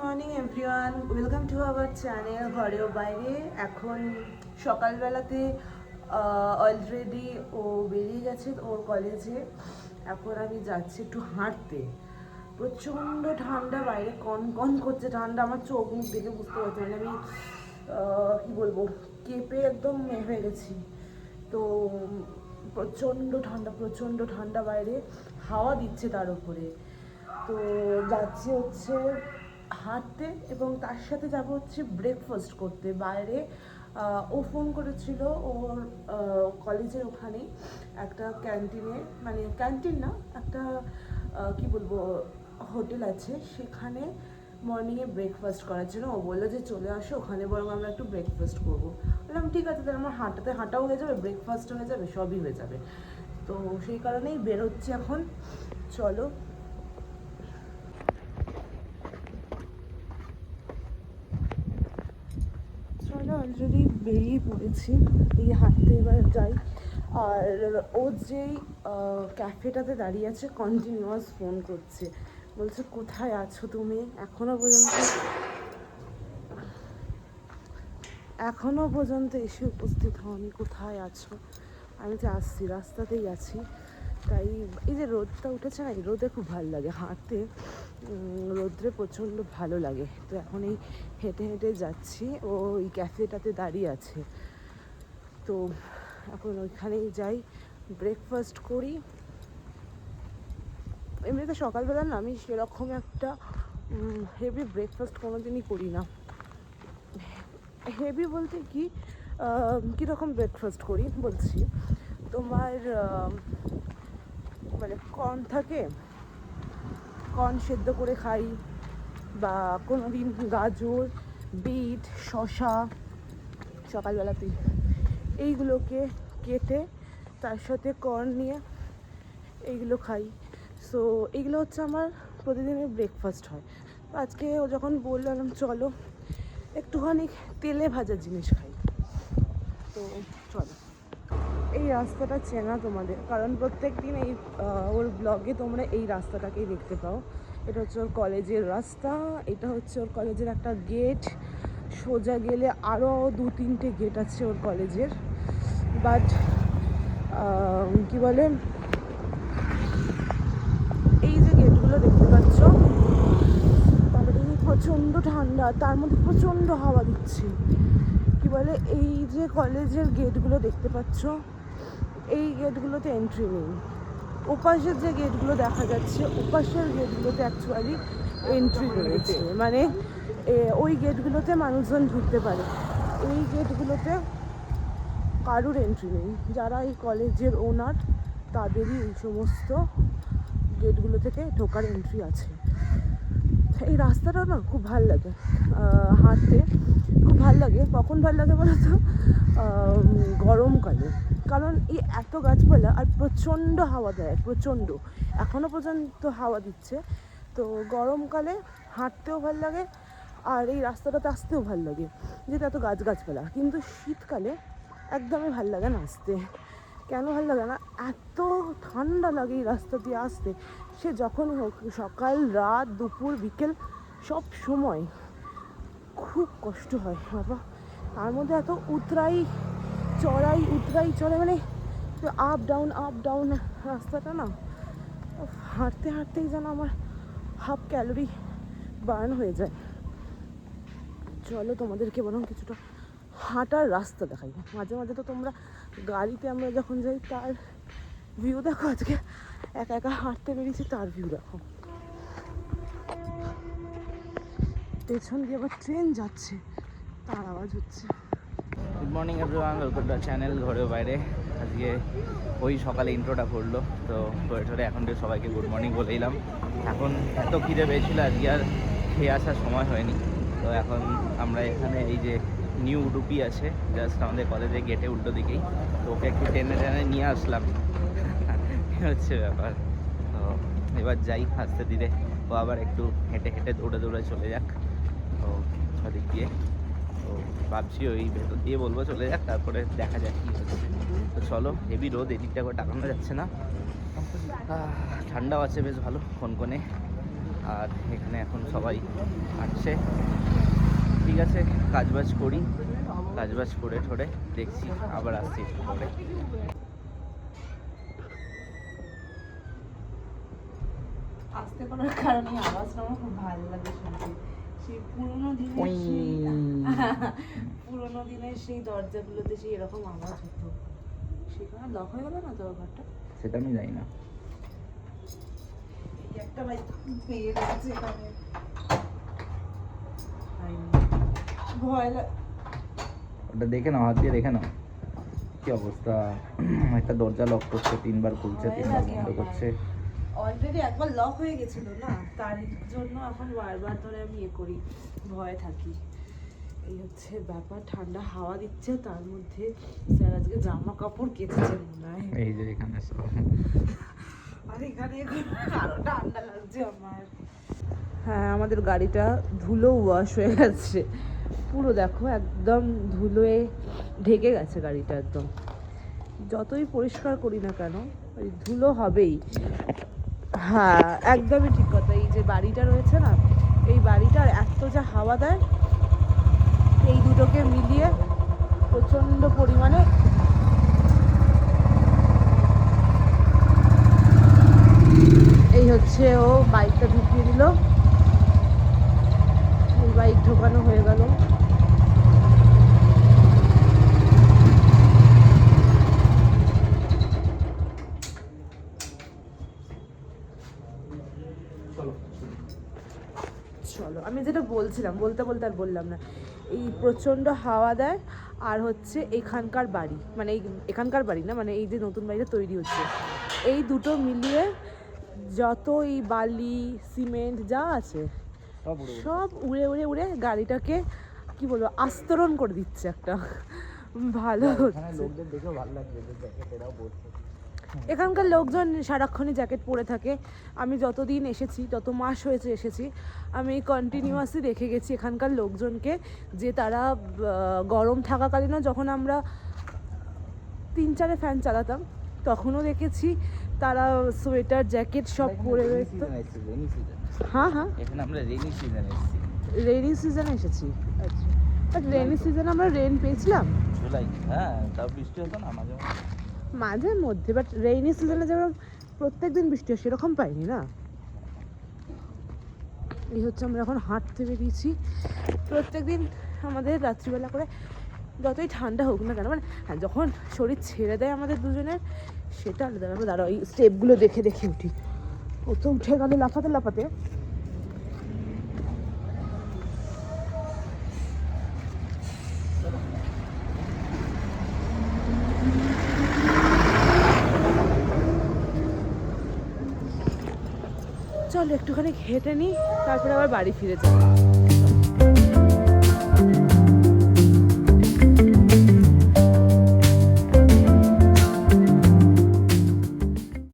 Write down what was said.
Morning everyone, welcome to our channel ঘরেও বাইরে। এখন সকালবেলাতে অলরেডি ও বেরিয়ে গেছে ওর কলেজে। এখন আমি যাচ্ছি একটু হাঁটতে। প্রচণ্ড ঠান্ডা, বাইরে কন কন করছে ঠান্ডা। আমার চোখ মুখ দেখে বুঝতে পারছি, মানে আমি কী বলবো, কেঁপে একদম হয়ে গেছি। তো প্রচণ্ড ঠান্ডা বাইরে, হাওয়া দিচ্ছে তার উপরে। তো যাচ্ছি হচ্ছে হাঁটতে এবং তার সাথে যাব হচ্ছে ব্রেকফাস্ট করতে বাইরে। ও ফোন করেছিল ওর কলেজের ওখানেই একটা ক্যান্টিনে, মানে ক্যান্টিন না, একটা কি বলবো, হোটেল আছে, সেখানে মর্নিংয়ে ব্রেকফাস্ট করার জন্য ও বললো যে চলে আসো ওখানে, বরং আমরা একটু ব্রেকফাস্ট করবো। বললাম ঠিক আছে, তাহলে আমার হাঁটাও হয়ে যাবে, ব্রেকফাস্টও হয়ে যাবে, সবই হয়ে যাবে। তো সেই কারণেই বেরোচ্ছি এখন। চলো। অলরেডি বেরিয়ে পড়েছি, এই হাঁটতে এবার যাই। আর ও যেই ক্যাফেটাতে দাঁড়িয়ে আছে কন্টিনিউয়াস ফোন করছে, বলছে কোথায় আছো তুমি, এখনো পর্যন্ত এসে উপস্থিত হওনি, কোথায় আছো? আমি তো আসছি, রাস্তাতেই আছি। তাই এই যে রোদটা উঠেছে না, এই রোদে খুব ভালো লাগে হাঁটতে, রোদ্রে প্রচণ্ড ভালো লাগে। তো এখন এই হেঁটে হেঁটে যাচ্ছি, ও ওই ক্যাফেটাতে দাঁড়িয়ে আছে। তো এখন ওইখানেই যাই, ব্রেকফাস্ট করি। এমনিতে সকালবেলা না আমি সেরকম একটা হেভি ব্রেকফাস্ট কোনোদিনই করি না। হেভি বলতে কি, কীরকম ব্রেকফাস্ট করি বলছি। তোমার মানে কর্ন থাকে, কর্ন সেদ্ধ করে খাই, বা কোনো দিন গাজর, বিট, শসা সকালবেলাতে এইগুলোকে কেটে তার সাথে কর্ন নিয়ে এইগুলো খাই। সো এইগুলো হচ্ছে আমার প্রতিদিনের ব্রেকফাস্ট হয়। আজকে ও যখন বললাম চলো একটুখানি তেলে ভাজা জিনিস খাই, তো চলো। এই রাস্তাটা চেনা তোমাদের, কারণ প্রত্যেক দিন এই ওর ব্লগে তোমরা এই রাস্তাটাকেই দেখতে পাও। এটা হচ্ছে ওর কলেজের রাস্তা, এটা হচ্ছে ওর কলেজের একটা গেট। সোজা গেলে আরও 2-3টে গেট আছে ওর কলেজের, বাট কি বলে, এই যে গেটগুলো দেখতে পাচ্ছ, তারপরে প্রচণ্ড ঠান্ডা, তার মধ্যে প্রচণ্ড হাওয়া দিচ্ছে। কি বলে, এই যে কলেজের গেটগুলো দেখতে পাচ্ছ, এই গেটগুলোতে এন্ট্রি নেই। ওপাশের যে গেটগুলো দেখা যাচ্ছে, ওপাশের গেটগুলোতে অ্যাকচুয়ালি এন্ট্রি রয়েছে, মানে ওই গেটগুলোতে মানুষজন ঢুকতে পারে। এই গেটগুলোতে কারুর এন্ট্রি নেই। যারা এই কলেজের ওনার, তাদেরই এই সমস্ত গেটগুলো থেকে ঢোকার এন্ট্রি আছে। এই রাস্তাটা না খুব ভাল লাগে হাঁটতে, খুব ভাল লাগে। কখন ভাল লাগে বলো তো? গরমকালে, কারণ এই এত গাছপালা আর প্রচণ্ড হাওয়া দেয়, প্রচণ্ড, এখনও পর্যন্ত হাওয়া দিচ্ছে। তো গরমকালে হাঁটতেও ভাল লাগে, আর এই রাস্তাটাতে আসতেও ভাল লাগে, যেটা এত গাছপালা। কিন্তু শীতকালে একদমই ভাল লাগে না আসতে। কেন ভাল লাগে না? এত ঠান্ডা লাগে এই রাস্তা দিয়ে আসতে, সে যখনই হোক, সকাল, রাত, দুপুর, বিকেল, সব সময় খুব কষ্ট হয় বাবা। তার মধ্যে এত উতরাই চড়াই, মানে আপ ডাউন রাস্তাটা না, হাঁটতে হাঁটতেই যেন আমার হাফ ক্যালোরি বার্ন হয়ে যায়। চলো তোমাদেরকে বরং কিছুটা হাঁটার রাস্তা দেখাই। মাঝে মাঝে তো তোমরা গাড়িতে আমরা যখন যাই তার ভিউ দেখো, আজকে একা একা হাঁটতে বেরিয়েছি তার ভিউ দেখো। পেছন দিয়ে আবার ট্রেন যাচ্ছে, তার আওয়াজ হচ্ছে। Good morning everyone, welcome to channel ঘরেও বাইরে। আজকে ওই সকালে ইন্ট্রোটা করলো, তো করে এখন সবাইকে গুড মর্নিং বলে দিলাম। এখন এত খিদে পেয়েছিল, আজকে আর খেয়ে আসার সময় হয়নি। তো এখন আমরা এখানে এই যে নিউ উডুপি আছে জাস্ট আমাদের কলেজের গেটে উল্টো দিকেই, তো ওকে একটু টেনে নিয়ে আসলাম হচ্ছে ব্যাপার। তো এবার যাই আস্তে ধীরে, ও আবার একটু হেঁটে হেঁটে দৌড়ে চলে যাক তো ওদিক দিয়ে। তো ভাবছি ওই ভেতর দিয়ে বলবো চলে যাক, তারপরে দেখা যাক কী হচ্ছে। তো চলো, হেভি রোদ, এদিকটা করে টাকানো যাচ্ছে না, ঠান্ডাও আছে বেশ ভালো কনকনে। আর এখানে এখন সবাই আসছে। ঠিক আছে, কাজবাজ করি, কাজবাজ করে ঠোরে দেখছি, আবার আসছি একটু পরে। আসতে করার কারণে আওয়াজটা আমার খুব ভালো লাগে শুনতে। সেই পুরোনো পুরোনো দিনের সেই দরজাগুলোতে সেই এরকম আওয়াজ হতো। সেখানে লক হয়ে গেল না তোর ঘরটা? সেটা আমি জানি না। এই একটা ভাই পেয়ে গেছে এখানে, ভয় লাগে। ওটা দেখে নাও, হাত দিয়ে দেখে নাও কি অবস্থা। একটা দরজা লক করছে, 3বার খুলছে, 3বার বন্ধ করছে। অলরেডি একবার লক হয়ে গেছিল না, তার জন্য এখন বারবার ধরে আমি করি, ভয়ে থাকি। এই হচ্ছে ব্যাপার। ঠান্ডা হাওয়া দিচ্ছে, তার মধ্যে স্যার আজকে জামা কাপড় কেচেছেন মনে হয়। এই যে এখানে সব, আর এখানে আরো ঠান্ডা লাগছে আমার। হ্যাঁ, আমাদের গাড়িটা ধুলো ওয়াশ হয়ে গেছে পুরো, দেখো একদম ধুলোয় ঢেকে গেছে গাড়িটা একদম। যতই পরিষ্কার করি না কেন ওই ধুলো হবেই। হ্যাঁ, একদমই ঠিক কথা। এই যে বাড়িটা রয়েছে না, এই বাড়িটার এত যা হাওয়া দেয়, এই দুটোকে মিলিয়ে প্রচণ্ড পরিমাণে এই হচ্ছে ও বাইকটা ঢুকিয়ে দিল, এই বাইক ঢোকানো হয়ে গেল। চলো, আমি যেটা বলছিলাম, বলতে বলতে আর বললাম না। এই প্রচণ্ড হাওয়া দেয়, আর হচ্ছে এখানকার বাড়ি, মানে এখানকার বাড়ি না, মানে এই যে নতুন বাড়িটা তৈরি হচ্ছে, এই দুটো মিলিয়ে যত এই বালি সিমেন্ট যা আছে সব উড়ে উড়ে উড়ে গাড়িটাকে কি বলবো আস্তরণ করে দিচ্ছে একটা। ভালো হচ্ছে। লোকদের দেখেও ভালো লাগছে যে জ্যাকেট এরাও পরছে। এখানকার লোকজন সারাক্ষণই জ্যাকেট পরে থাকে। আমি যতদিন এসেছি, যত মাস হয়েছে এসেছি, আমি কন্টিনিউয়াসলি দেখে গেছি এখানকার লোকজনকে, যে তারা গরম থাকাকালীনও যখন আমরা 3-4 ফ্যান চালাতাম, তখনও দেখেছি তারা সোয়েটার জ্যাকেট সব পরে রয়েছে। হ্যাঁ হ্যাঁ, এখানে আমরা রেইনি সিজন এসেছি। রেইনি সিজনে এসেছি। আচ্ছা, বাট রেইনি সিজনে আমরা রেন পেয়েছিলাম জুলাই, হ্যাঁ, তাও বৃষ্টি হতো না মাঝে মাঝে। মাঝে মধ্যে, বাট রেইনি সিজনে যেমন প্রত্যেকদিন বৃষ্টি হয় সেরকম পাইনি না। এই হচ্ছে আমরা এখন হাঁটতে বেরিয়েছি। প্রত্যেকদিন আমাদের রাত্রিবেলা করে, যতই ঠান্ডা হোক না কেন, মানে হ্যাঁ, যখন শরীর ছেড়ে দেয় আমাদের দুজনের, সেটা আলাদা ব্যাপার। দাঁড়াও, এই স্টেপগুলো দেখে দেখে উঠি। ও তো উঠে গেল লাফাতে লাফাতে। চলো একটুখানি হেঁটে নিই, তারপরে আবার বাড়ি ফিরে যাবো।